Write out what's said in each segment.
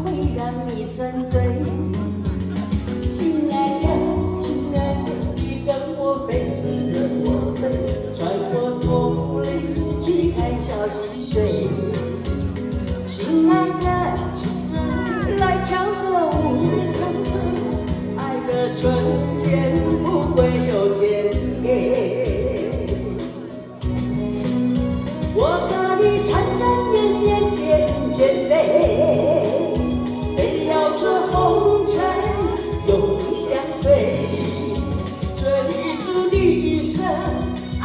会让你沉醉。亲爱的，亲爱的，你跟我飞，你跟我飞，穿过丛林去看小溪水。亲爱的，亲爱的，来跳个舞，爱的春天不会有天黑。我和你缠缠绵绵，翩翩飞，飞摇着红尘，永相随。追逐你一生，爱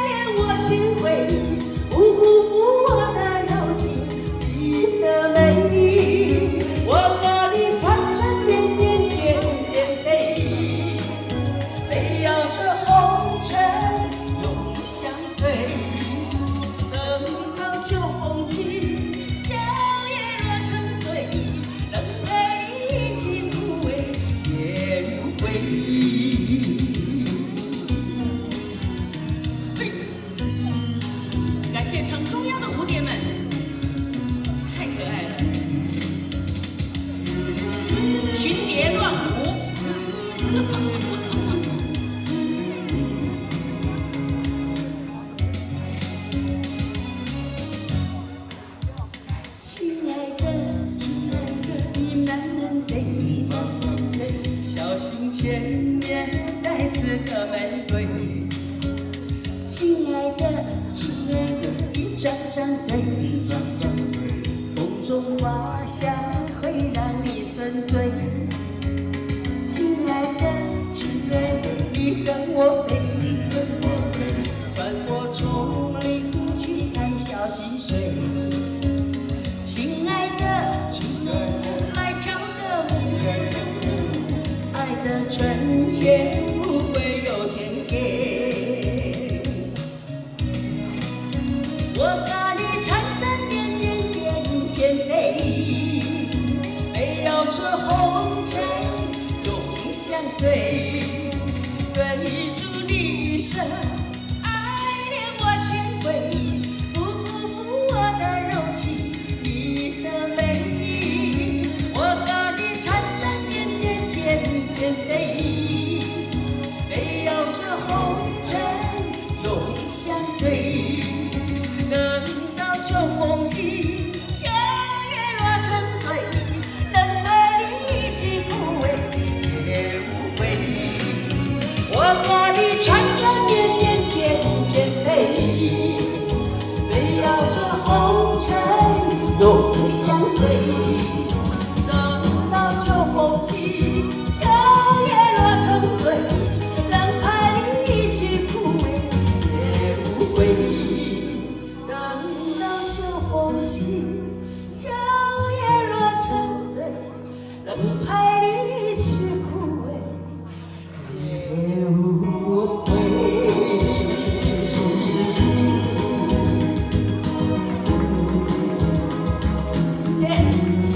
恋我千回，不辜负我的柔情，你的美。我和你缠缠绵绵，翩翩飞，飞摇着红尘，永相随。秋风起，秋叶落成堆，能陪你一起枯萎也无悔。感谢场中央的蝴蝶们，太可爱了，群蝶乱舞。亲爱的，亲爱的，你慢慢飞，慢慢飞，小心前面带刺的玫瑰。亲爱的，亲爱的，一张张嘴，一张张嘴，风中花香会让你沉醉。亲爱的，亲爱的，你跟我飞，你跟我飞，穿过丛林去看小溪水。亲爱的，亲爱的，来跳个舞，爱的春天不会有天黑。我和你缠缠绵绵，翩翩飞，飞摇着红尘，永相随。追逐你一生，爱恋我千回，不辜负我的柔情，你的美。我和你缠缠绵绵，翩翩飞，飞摇着红尘，永相随。等到秋风起，秋叶落成堆，能陪你一起枯萎也无悔。我和你缠缠绵绵，翩翩飞，飞摇着红尘，永相随。等到秋风起，秋叶落成堆，能陪你一起枯萎也无悔。等到秋风起，秋叶落成堆，能陪你一起枯萎也无悔。谢谢，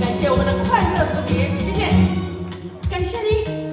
感谢我们的快乐蝴蝶，谢谢，感谢你。